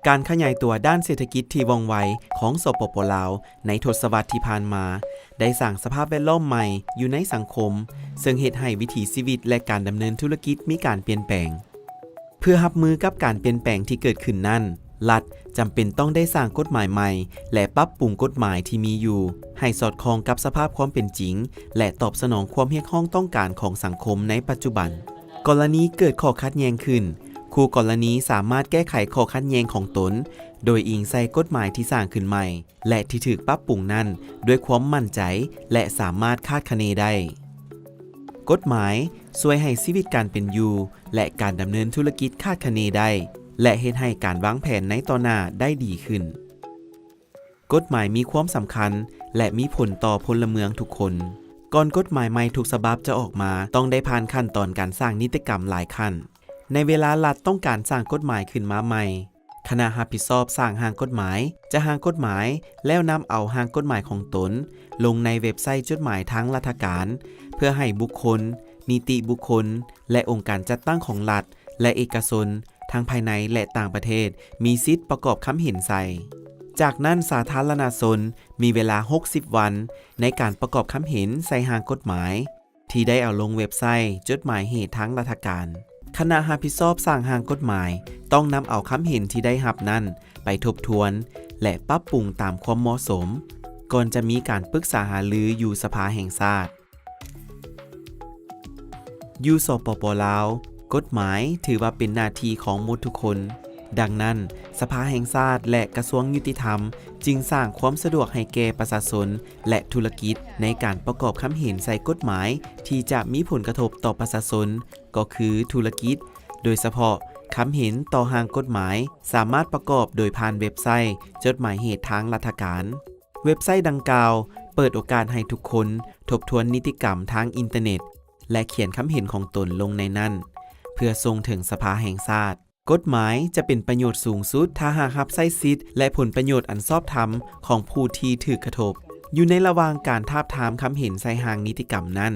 การขยายตัวด้านเศรษฐกิจที่ว่องไวของสปป.ลาวในทศวรรษที่ผ่านมาได้สร้างสภาพแวดล้อมใหม่อยู่ในสังคมซึ่งเฮ็ดให้วิถีชีวิตและการดำเนินธุรกิจมีการเปลี่ยนแปลงเพื่อรับมือกับการเปลี่ยนแปลงที่เกิดขึ้นนั้นรัฐจำเป็นต้องได้สร้างกฎหมายใหม่และปรับปรุงกฎหมายที่มีอยู่ให้สอดคล้องกับสภาพความเป็นจริงและตอบสนองความเรียกร้องต้องการของสังคมในปัจจุบันกรณีเกิดข้อขัดแย้งขึ้นคู่กรณีสามารถแก้ไขข้อขัดแย้งของตนโดยอิงใส่กฎหมายที่สร้างขึ้นใหม่และที่ถูกปรับปรุงนั้นด้วยความมั่นใจและสามารถคาดคะเนได้กฎหมายช่วยให้ชีวิตการเป็นอยู่และการดำเนินธุรกิจคาดคะเนได้และเฮ็ดให้การวางแผนในต่อหน้าได้ดีขึ้นกฎหมายมีความสำคัญและมีผลต่อพลเมืองทุกคนก่อนกฎหมายใหม่ทุกฉบับจะออกมาต้องได้ผ่านขั้นตอนการสร้างนิติกรรมหลายขั้นในเวลารัฐต้องการสร้างกฎหมายขึ้นมาใหม่คณะรับผิดชอบสร้างร่างกฎหมายจะร่างกฎหมายแล้วนำเอาร่างกฎหมายของตนลงในเว็บไซต์จดหมายทางราชการเพื่อให้บุคคลนิติบุคคลและองค์การจัดตั้งของรัฐและเอกชนทั้งภายในและต่างประเทศมีสิทธิ์ประกอบคำเห็นใส่จากนั้นสาธารณชนมีเวลา60วันในการประกอบคำเห็นใส่ร่างกฎหมายที่ได้เอาลงเว็บไซต์จดหมายเหตุทางราชการคณะรับผิดชอบสร้างร่างกฎหมายต้องนำเอาคำเห็นที่ได้รับนั้นไปทบทวนและปรับปรุงตามความเหมาะสมก่อนจะมีการปรึกษาหารืออยู่สภาแห่งชาติอยู่สปป.ลาวกฎหมายถือว่าเป็นหน้าที่ของหมดทุกคนดังนั้นสภาแห่งชาติและกระทรวงยุติธรรมจึงสร้างความสะดวกให้แก่ประชาชนและธุรกิจในการประกอบคำเห็นใส่กฎหมายที่จะมีผลกระทบต่อประชาชนก็คือธุรกิจโดยเฉพาะคำเห็นต่อร่างกฎหมายสามารถประกอบโดยผ่านเว็บไซต์จดหมายเหตุทางราชการเว็บไซต์ดังกล่าวเปิดโอกาสให้ทุกคนทบทวนนิติกรรมทางอินเทอร์เน็ตและเขียนคำเห็นของตนลงในนั้นเพื่อส่งถึงสภาแห่งชาติกฎหมายจะเป็นประโยชน์สูงสุดถ้าหากรับใช้สิทธิ์และผลประโยชน์อันชอบธรรมของผู้ที่ถูกกระทบอยู่ในระหว่างการทาบทามคำเห็นใส่ร่างนิติกรรมนั้น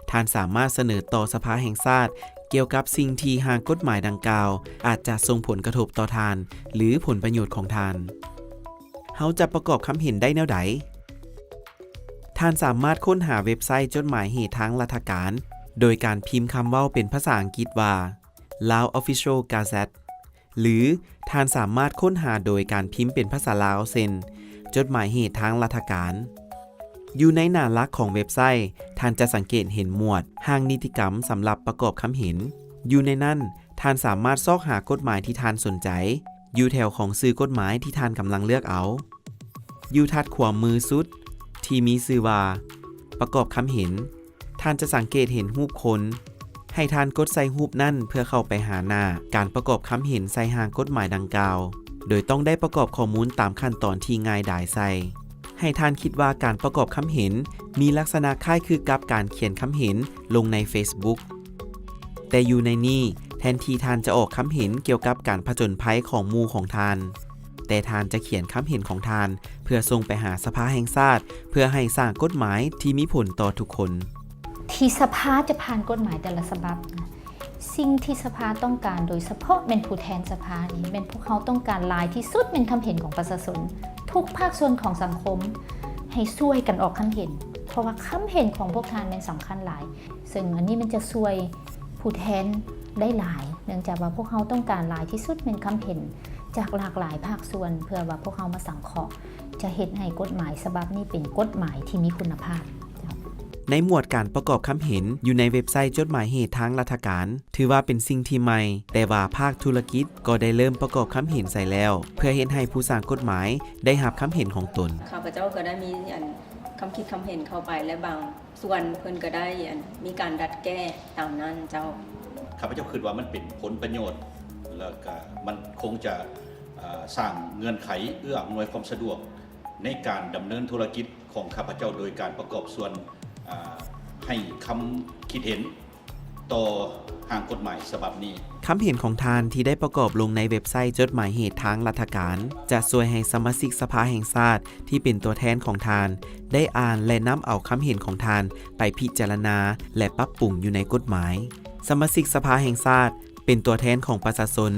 ท่านสามารถเสนอต่อสภาแห่งชาติเกี่ยวกับสิ่งที่ร่างกฎหมายดังกล่าวอาจจะส่งผลกระทบต่อท่านหรือผลประโยชน์ของท่านเฮาจะประกอบคำเห็นได้แนวใดท่านสามารถค้นหาเว็บไซต์จดหมายเหตุทางราชการโดยการพิมพ์คำเว้าเป็นภาษาอังกฤษว่า Lao Official Gazette หรือท่านสามารถค้นหาโดยการพิมพ์เป็นภาษาลาวเช่นจดหมายเหตุทางราชการอยู่ในหน้าหลักของเว็บไซต์ท่านจะสังเกตเห็นหมวดร่างนิติกรรมสำหรับประกอบคำเห็นอยู่ในนั้นท่านสามารถซอกหากฎหมายที่ท่านสนใจอยู่แถวของชื่อกฎหมายที่ท่านกำลังเลือกเอาอยู่ทัดขวามือสุดที่มีชื่อว่าประกอบคำเห็นท่านจะสังเกตเห็นรูปคนให้ท่านกดใส่รูปนั่นเพื่อเข้าไปหาหน้าการประกอบคำเห็นใส่ร่างกฎหมายดังกล่าวโดยต้องได้ประกอบข้อมูลตามขั้นตอนที่ง่ายดายใส่ให้ท่านคิดว่าการประกอบคำเห็นมีลักษณะคล้ายคือกับการเขียนคำเห็นลงใน Facebook แต่อยู่ในนี้แทนที่ท่านจะออกคำเห็นเกี่ยวกับการผจญภัยของหมู่ของท่านแต่ท่านจะเขียนคำเห็นของท่านเพื่อส่งไปหาสภาแห่งชาติเพื่อให้สร้างกฎหมายที่มีผลต่อทุกคนที่สภาจะผ่านกฎหมายแต่ละฉบับนะสิ่งที่สภาต้องการโดยเฉพาะเป็นผู้แทนสภานี้เป็นพวกเขาต้องการหลายที่สุดเป็นคำเห็นของประชาชนทุกภาคส่วนของสังคมให้ช่วยกันออกคำเห็นเพราะว่าคำเห็นของพวกท่านเป็นสำคัญหลายซึ่งอันนี้มันจะช่วยผู้แทนได้หลายเนื่องจากว่าพวกเขาต้องการหลายที่สุดเป็นคำเห็นจากหลากหลายภาคส่วนเพื่อว่าพวกเขามาสังเคราะห์จะเฮ็ดให้กฎหมายฉบับนี้เป็นกฎหมายที่มีคุณภาพในหมวดการประกอบคำเห็นอยู่ในเว็บไซต์จดหมายเหตุทางราชการถือว่าเป็นสิ่งที่ใหม่แต่ว่าภาคธุรกิจก็ได้เริ่มประกอบคำเห็นใส่แล้วเพื่อเฮ็ดให้ผู้สร้างกฎหมายได้รับคำเห็นของตนข้าพเจ้าก็ได้มีคำคิดคำเห็นเข้าไปและบางส่วนเพิ่นก็ได้มีการดัดแก้ตามนั้นเจ้าข้าพเจ้าคิดว่ามันเป็นผลประโยชน์แล้วก็มันคงจะสร้างเงื่อนไขเอื้ออำนวยความสะดวกในการดำเนินธุรกิจของข้าพเจ้าโดยการประกอบส่วนให้คำคิดเห็นต่อร่างกฎหมายฉบับนี้คำเห็นของท่านที่ได้ประกอบลงในเว็บไซต์จดหมายเหตุทางราชการจะช่วยให้สมาชิกสภาแห่งชาติที่เป็นตัวแทนของท่านได้อ่านและนำเอาคำเห็นของท่านไปพิจารณาและปรับปรุงอยู่ในกฎหมายสมาชิกสภาแห่งชาติเป็นตัวแทนของประชาชน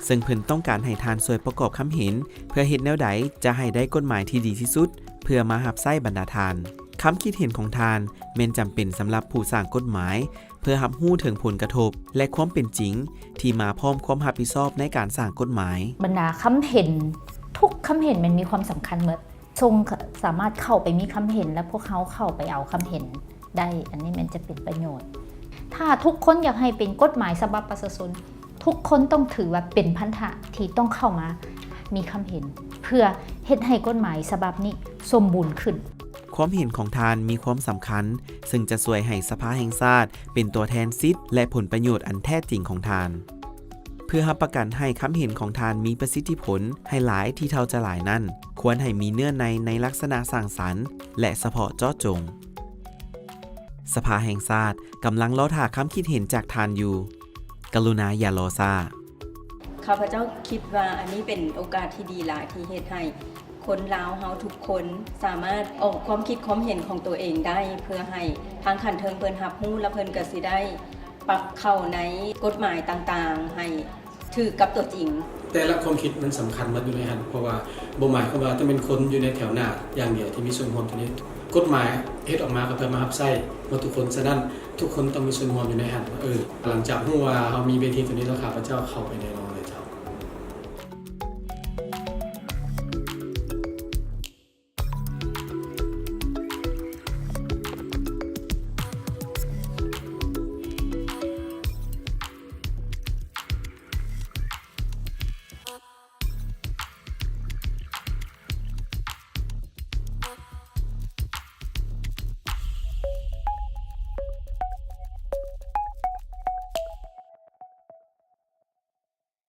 ซึ่งเพิ่นต้องการให้ทานช่วยประกอบคำเห็นเพื่อเฮ็ดแนวใดจะให้ได้กฎหมายที่ดีที่สุดเพื่อมารับใช้บรรดาทานคำคิดเห็นของทานแม่นจำเป็นสำหรับผู้สร้างกฎหมายเพื่อรับรู้ถึงผลกระทบและความเป็นจริงที่มาพร้อมความรับผิดชอบในการสร้างกฎหมาย บรรดาคำเห็นทุกคำเห็นมันมีความสำคัญหมดทรงสามารถเข้าไปมีคำเห็นและพวกเขาเข้าไปเอาคำเห็นได้อันนี้มันจะเป็นประโยชน์ถ้าทุกคนอยากให้เป็นกฎหมายฉบับประชาชนทุกคนต้องถือว่าเป็นพันธะที่ต้องเข้ามามีคำเห็นเพื่อเฮ็ดให้กฎหมายฉบับนี้สมบูรณ์ขึ้นความเห็นของทานมีความสำคัญซึ่งจะช่วยให้สภาแห่งชาติเป็นตัวแทนสิทธิ์และผลประโยชน์อันแท้จริงของทานเพื่อรับประกันให้คำเห็นของทานมีประสิทธิผลให้หลายที่เท่าจะหลายนั่นควรให้มีเนื้อในลักษณะสร้างสรรค์และเฉพาะเจาะจงสภาแห่งชาติกำลังรอท่าคำคิดเห็นจากทานอยู่กรุณาอย่ารอซ่าข้าพเจ้าคิดว่าอันนี้เป็นโอกาสที่ดีหลายที่เฮ็ดให้คนลาวเฮาทุกคนสามารถออกความคิดความเห็นของตัวเองได้เพื่อให้ทางขันเทิงเพิ่นรับรู้และเพิ่นก็สิได้ปรับเข้าในกฎหมายต่างๆให้ถือกับตัวจริงแต่ละความคิดมันสำคัญมาอยู่ในหันเพราะว่าบ่หมายความว่าต้องเป็นคนอยู่ในแถวหน้าอย่างเดียวที่มีส่วนร่วมตรงนี้กฎหมายเฮ็ดออกมาก็เพื่อมารับใช้หมดทุกคนฉะนั้นทุกคนต้องมีส่วนร่วมอยู่ในหันหลังจากรู้ว่าเฮามีเวทีตัวนี้แล้วข้าพเจ้าเข้าไปแน่นอน